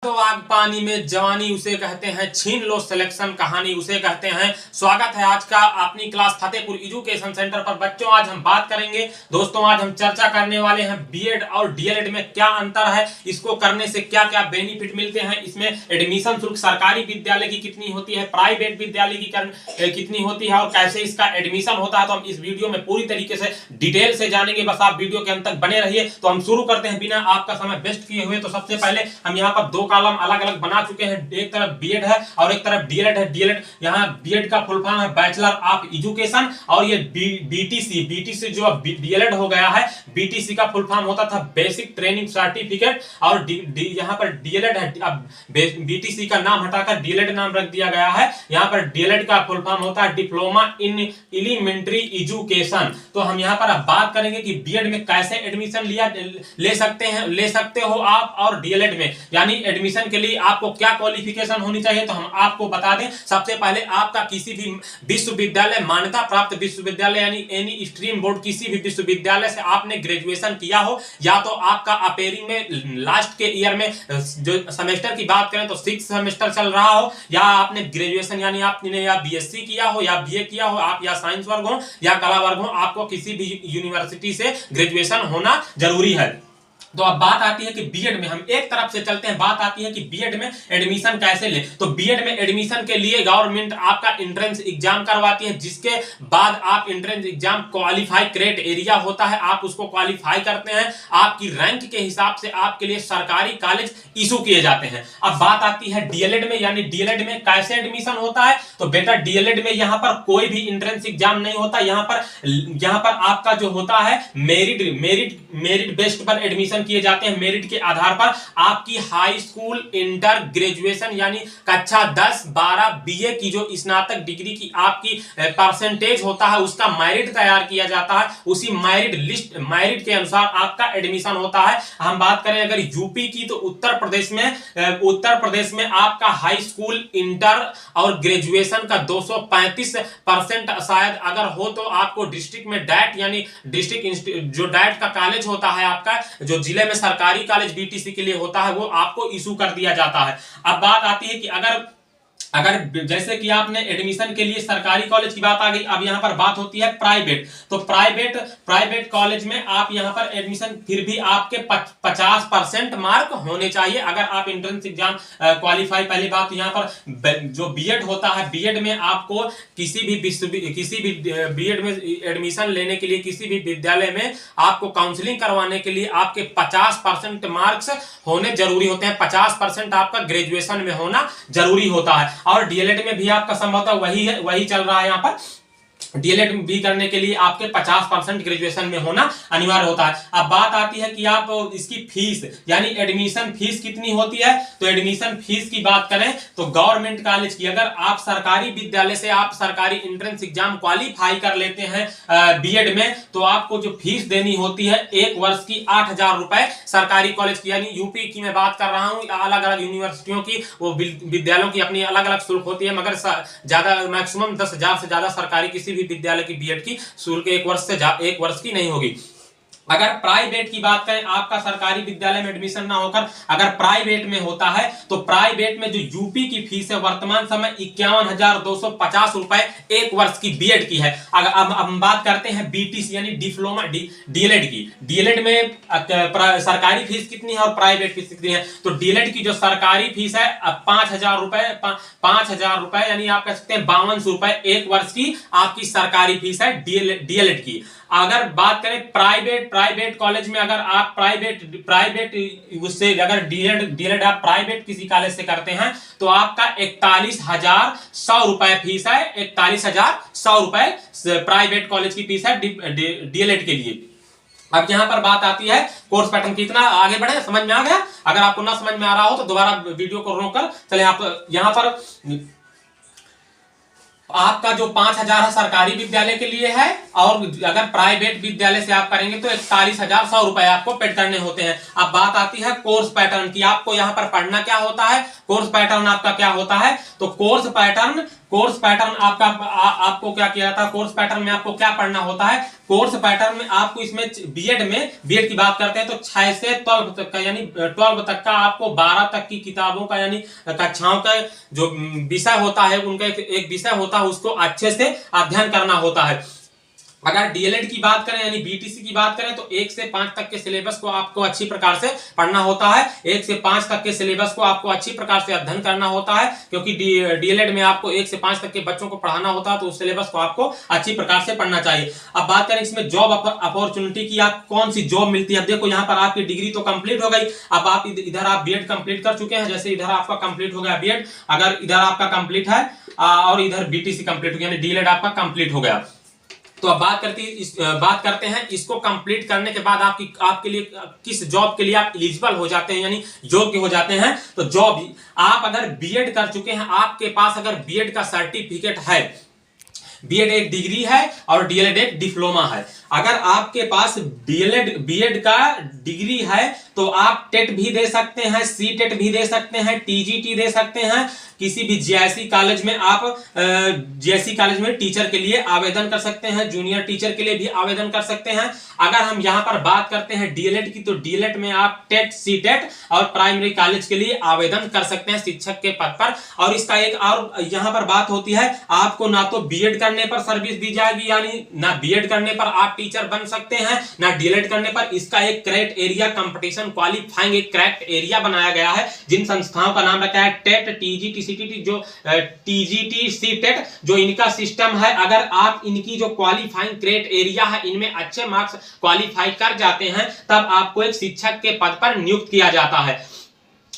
तो आग पानी में जवानी उसे कहते हैं, छीन लो सिलेक्शन कहानी उसे कहते हैं। स्वागत है आज का अपनी क्लास फतेहपुर एजुकेशन सेंटर पर। बच्चों आज हम बात करेंगे, दोस्तों आज हम चर्चा करने वाले हैं बीएड और डीएलएड में क्या अंतर है, इसको करने से क्या क्या बेनिफिट मिलते हैं, इसमें एडमिशन शुल्क सरकारी विद्यालय की कितनी होती है, प्राइवेट विद्यालय की कितनी होती है और कैसे इसका एडमिशन होता है। तो हम इस वीडियो में पूरी तरीके से डिटेल से जानेंगे, बस आप वीडियो के अंत तक बने रहिए। तो हम शुरू करते हैं बिना आपका समय वेस्ट किए हुए। तो सबसे पहले हम यहाँ पर दो कॉलम अलग अलग बना चुके हैं, एक तरफ बीएड है और एक तरफ डीएलएड है। डीएलएड यहाँ बीएड का फुल फॉर्म है बैचलर ऑफ एजुकेशन, और ये बीटीसी जो डीएलएड हो गया है, बीटीसी का फुल फॉर्म होता था बेसिक ट्रेनिंग सर्टिफिकेट, और यहाँ पर डीएलएड है। अब बीटीसी का नाम हटाकर डीएलएड नाम रख दिया गया है। यहाँ पर डीएलएड का फुल फॉर्म होता है डिप्लोमा इन एलिमेंट्री एजुकेशन। तो हम यहाँ पर अब बात करेंगे कि बीएड में कैसे एडमिशन ले सकते हो आप, और डीएलएड में यानी एडमिशन के लिए आपको क्या क्वालिफिकेशन होनी चाहिए। तो हम आपको बता दें, सबसे पहले आपका किसी भी विश्वविद्यालय, मान्यता प्राप्त विश्वविद्यालय यानी एनी स्ट्रीम बोर्ड, किसी भी विश्वविद्यालय से आपने ग्रेजुएशन किया हो, या तो आपका अपेयरिंग में लास्ट के ईयर में जो सेमेस्टर की बात करें तो 6th सेमेस्टर चल रहा हो, या आपने ग्रेजुएशन यानी आपने या बीएससी किया हो या बीए किया हो, आप या साइंस वर्ग हो या कला वर्ग हो, आपको किसी भी यूनिवर्सिटी से ग्रेजुएशन होना जरूरी है। तो अब बात आती है कि बीएड में हम एक तरफ से चलते हैं, बात आती है कि बीएड में एडमिशन कैसे ले। तो बीएड में एडमिशन के लिए गवर्नमेंट आपका एंट्रेंस एग्जाम करवाती है, जिसके बाद आप entrance exam qualify crate area होता है, आप उसको क्वालिफाई करते हैं, आपकी रैंक के हिसाब से आपके लिए सरकारी कॉलेज इशू किए जाते हैं। अब बात आती है डीएलएड में, यानी डीएलएड में कैसे एडमिशन होता है। तो बेटा डीएलएड में यहाँ पर कोई भी एंट्रेंस एग्जाम नहीं होता, यहाँ पर आपका जो होता है मेरिट बेस्ड पर एडमिशन किए जाते हैं। मेरिट के आधार पर आपकी हाई स्कूल, इंटर, ग्रेजुएशन यानी कक्षा 10, 12, बीए की जो स्नातक डिग्री की आपकी परसेंटेज होता है, उसका मेरिट तैयार किया जाता है। उसी मेरिट के अनुसार आपका एडमिशन होता है। हम बात करें अगर यूपी की, तो उत्तर प्रदेश में आपका हाई स्कूल, इंटर और ग्रेजुएशन का 235% शायद अगर हो तो आपको डिस्ट्रिक्ट में डैट यानी डिस्ट्रिक्ट जो डैट का कॉलेज होता है, आपका जो जिले में सरकारी कॉलेज बीटीसी के लिए होता है, वो आपको इशू कर दिया जाता है। अब बात आती है कि अगर जैसे कि आपने एडमिशन के लिए सरकारी कॉलेज की बात आ गई, अब यहां पर बात होती है प्राइवेट। तो प्राइवेट कॉलेज में आप यहां पर एडमिशन, फिर भी आपके 50% मार्क होने चाहिए अगर आप एंट्रेंस एग्जाम क्वालिफाई। पहली बात यहां पर जो बीएड होता है, बीएड में आपको किसी भी बीएड में एडमिशन लेने के लिए किसी भी विद्यालय में आपको काउंसलिंग करवाने के लिए आपके 50% मार्क्स होने जरूरी होते हैं। 50% आपका ग्रेजुएशन में होना जरूरी होता है, और डीएलएड में भी आपका संभवतः वही चल रहा है। यहाँ पर डीएलएड भी करने के लिए आपके 50% ग्रेजुएशन में होना अनिवार्य होता है। अब बात आती है कि आप इसकी फीस यानी एडमिशन फीस कितनी होती है। तो एडमिशन फीस की बात करें तो गवर्नमेंट कॉलेज की, अगर आप सरकारी विद्यालय से आप सरकारी एंट्रेंस एग्जाम क्वालिफाई कर लेते हैं बीएड में, तो आपको जो फीस देनी होती है 1 वर्ष की 8,000 रुपए सरकारी कॉलेज की, यानी यूपी की मैं बात कर रहा हूं। अलग अलग यूनिवर्सिटियों की, वो विद्यालयों की अपनी अलग अलग शुल्क होती है, मगर ज्यादा मैक्सिमम 10,000 से ज्यादा सरकारी किसी भी विद्यालय की बीएड की शुल्क 1 वर्ष की नहीं होगी। अगर प्राइवेट की बात करें, आपका सरकारी विद्यालय में एडमिशन ना होकर अगर प्राइवेट में होता है, तो प्राइवेट में जो यूपी की फीस है वर्तमान समय 51,250 रुपए 1 वर्ष की बीएड की है। अगर अब हम बात करते हैं बीटीसी यानी डिप्लोमा डीएलएड की, डीएलएड में सरकारी फीस कितनी है और प्राइवेट फीस कितनी है। तो डीएलएड की जो सरकारी फीस है 5,000 रुपए यानी आप कह सकते हैं 5200 रुपए 1 वर्ष की आपकी सरकारी फीस है डीएलएड की। अगर बात करें प्राइवेट कॉलेज में, अगर आप प्राइवेट उससे अगर डीएलएड आप प्राइवेट किसी कॉलेज से करते हैं, तो आपका 41,100 रुपए फीस है। 41,100 रुपए प्राइवेट कॉलेज की फीस है डीएलएड के लिए। अब यहां पर बात आती है कोर्स पैटर्न। कितना आगे बढ़े, समझ में आ गया? अगर आपको ना समझ में आ रहा हो तो दोबारा वीडियो को रोककर चले। आप यहां पर आपका जो 5,000 है सरकारी विद्यालय के लिए है, और अगर प्राइवेट विद्यालय से आप करेंगे तो 41,100 रुपए आपको पेड करने होते हैं। अब बात आती है कोर्स पैटर्न की। आपको यहाँ पर पढ़ना क्या होता है, कोर्स पैटर्न आपका क्या होता है। तो कोर्स पैटर्न कोर्स पैटर्न आपको क्या किया था, कोर्स पैटर्न में आपको क्या पढ़ना होता है, कोर्स पैटर्न में आपको इसमें बीएड की बात करते हैं तो 6 से 12 तक का यानी 12 तक का आपको 12 तक की किताबों का यानी कक्षाओं का जो विषय होता है उनका एक विषय होता है, उसको अच्छे से अध्ययन करना होता है। अगर डीएलएड की बात करें यानी बीटीसी की बात करें तो 1 से 5 तक के सिलेबस को आपको अच्छी प्रकार से पढ़ना होता है। 1 से 5 तक के सिलेबस को आपको अच्छी प्रकार से अध्ययन करना होता है, क्योंकि डीएलएड में आपको 1 से 5 तक के बच्चों को पढ़ाना होता है, तो उस सिलेबस को आपको अच्छी प्रकार से पढ़ना चाहिए। अब बात करें इसमें जॉब अपॉर्चुनिटी की, आप कौन सी जॉब मिलती है। अब देखो यहाँ पर आपकी डिग्री तो कंप्लीट हो गई, अब आप इधर आप बीएड कंप्लीट कर चुके हैं, जैसे इधर आपका कंप्लीट हो गया बीएड, अगर इधर आपका कंप्लीट है और इधर बीटीसी कंप्लीट हो गया यानी डीएलएड आपका कंप्लीट हो गया, तो अब बात करते हैं इसको कंप्लीट करने के बाद आपके लिए किस जॉब के लिए आप एलिजिबल हो जाते हैं यानी योग्य हो जाते हैं। तो जॉब, आप अगर बीएड कर चुके हैं, आपके पास अगर बीएड का सर्टिफिकेट है, बीएड एक डिग्री है और डीएलएड एक डिप्लोमा है, अगर आपके पास बीएड का डिग्री है तो आप टेट भी दे सकते हैं, सी टेट भी दे सकते हैं, टीजीटी दे सकते हैं, किसी भी जीआईसी कॉलेज में आप जीआईसी कॉलेज में टीचर के लिए आवेदन कर सकते हैं, जूनियर टीचर के लिए भी आवेदन कर सकते हैं। अगर हम यहाँ पर बात करते हैं डीएलएड की, तो डीएलएड में आप टेट, सी टेट और प्राइमरी कॉलेज के लिए आवेदन कर सकते हैं शिक्षक के पद पर। और इसका एक और यहाँ पर बात होती है, आपको ना तो बीएड करने पर सर्विस दी जाएगी, यानी ना बीएड करने पर आप टीचर बन सकते हैं, ना डीएलएड करने पर। इसका एक क्रैक्ड एरिया कंपटीशन क्वालिफाइंग एक क्रैक्ड एरिया बनाया गया है, जिन संस्थाओं का नाम रखा है टेट, टीजीटी, सीटीटी, जो टीजीटी, सीटेट जो इनका सिस्टम है, अगर आप इनकी जो क्वालिफाइंग क्रैक्ड एरिया है इनमें अच्छे मार्क्स क्वालिफाई कर जाते हैं, तब आपको एक शिक्षक के पद पर नियुक्त किया जाता है।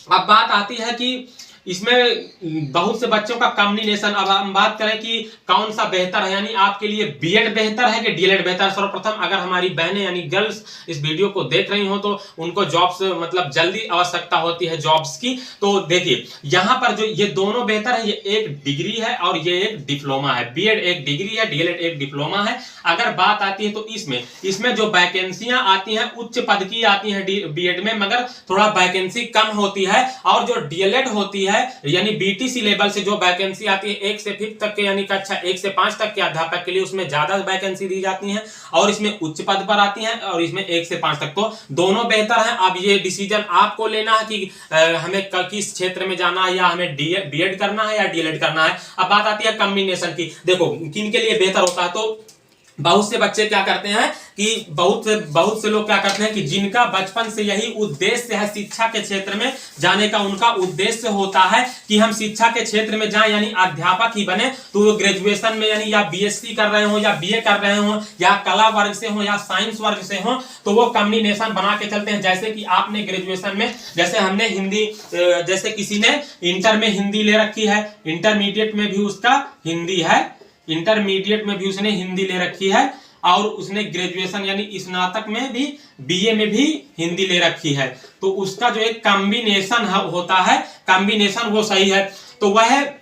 अब बात आती है कि इसमें बहुत से बच्चों का कॉम्बिनेशन, अब हम बात करें कि कौन सा बेहतर है, यानी आपके लिए बीएड बेहतर है कि डीएलएड बेहतर है। सर्वप्रथम अगर हमारी बहनें यानी गर्ल्स इस वीडियो को देख रही हो तो उनको जॉब्स मतलब जल्दी आवश्यकता होती है जॉब्स की, तो देखिए यहाँ पर जो ये दोनों बेहतर है, ये एक डिग्री है और ये एक डिप्लोमा है। बीएड एक डिग्री है, डीएलएड एक डिप्लोमा है। अगर बात आती है तो इसमें जो वैकेंसियां आती हैं उच्च पद की आती हैं बीएड में, मगर थोड़ा वैकेंसी कम होती है। और जो डीएलएड होती है यानी बीटीसी लेवल से जो वैकेंसी आती है 1 से 5 तक के यानी कक्षा 1 से 5 तक के अध्यापक के लिए, उसमें ज्यादा वैकेंसी दी जाती है और इसमें उच्च पद पर आती है, और इसमें 1 से 5 तक। तो दोनों बेहतर है। अब ये डिसीजन आपको लेना है कि हमें किस क्षेत्र में जाना है, या हमें बीएड करना है या डीएलएड करना है। अब बात आती है कॉम्बिनेशन की, देखो किन के लिए बेहतर होता है। तो बहुत से बच्चे क्या करते हैं कि बहुत से लोग क्या करते हैं कि जिनका बचपन से यही उद्देश्य है शिक्षा के क्षेत्र में जाने का, उनका उद्देश्य होता है कि हम शिक्षा के क्षेत्र में जाएं यानी अध्यापक ही बने, तो वो ग्रेजुएशन में यानी या बीएससी कर रहे हो या बीए कर रहे हो या कला वर्ग से हो या साइंस वर्ग से हो, तो वो कॉम्बिनेशन बना के चलते हैं। जैसे कि आपने ग्रेजुएशन में, जैसे हमने हिंदी, जैसे किसी ने इंटर में हिंदी ले रखी है, इंटरमीडिएट में भी उसका हिंदी है, इंटरमीडिएट में भी उसने हिंदी ले रखी है, और उसने ग्रेजुएशन यानी स्नातक में भी, बीए में भी हिंदी ले रखी है, तो उसका जो एक कॉम्बिनेशन होता है, कॉम्बिनेशन वो सही है। तो वह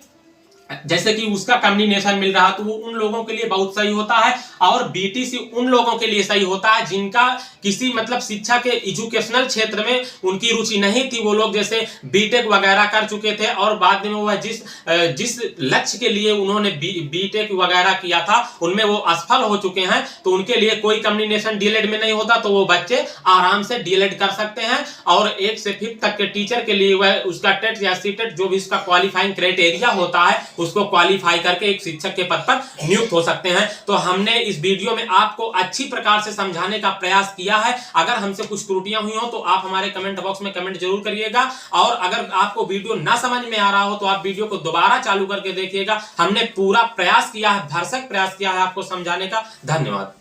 जैसे कि उसका कॉम्बिनेशन मिल रहा तो वो उन लोगों के लिए बहुत सही होता है। और बीटीसी उन लोगों के लिए सही होता है जिनका किसी मतलब शिक्षा के एजुकेशनल क्षेत्र में उनकी रुचि नहीं थी। वो लोग जैसे बीटेक वगैरह कर चुके थे और बाद में वह जिस लक्ष्य के लिए उन्होंने बीटेक वगैरह किया था उनमें वो असफल हो चुके हैं, तो उनके लिए कोई कॉम्बिनेशन डीएलएड में नहीं होता, तो वो बच्चे आराम से डीएलएड कर सकते हैं। और 1 से 5 तक के टीचर के लिए वह उसका टेट या सीटेट जो भी उसका क्वालिफाइंग क्राइटेरिया होता है उसको क्वालिफाई करके एक शिक्षक के पद पर नियुक्त हो सकते हैं। तो हमने इस वीडियो में आपको अच्छी प्रकार से समझाने का प्रयास किया है। अगर हमसे कुछ त्रुटियां हुई हो तो आप हमारे कमेंट बॉक्स में कमेंट जरूर करिएगा, और अगर आपको वीडियो ना समझ में आ रहा हो तो आप वीडियो को दोबारा चालू करके देखिएगा। हमने पूरा प्रयास किया है, भरसक प्रयास किया है आपको समझाने का। धन्यवाद।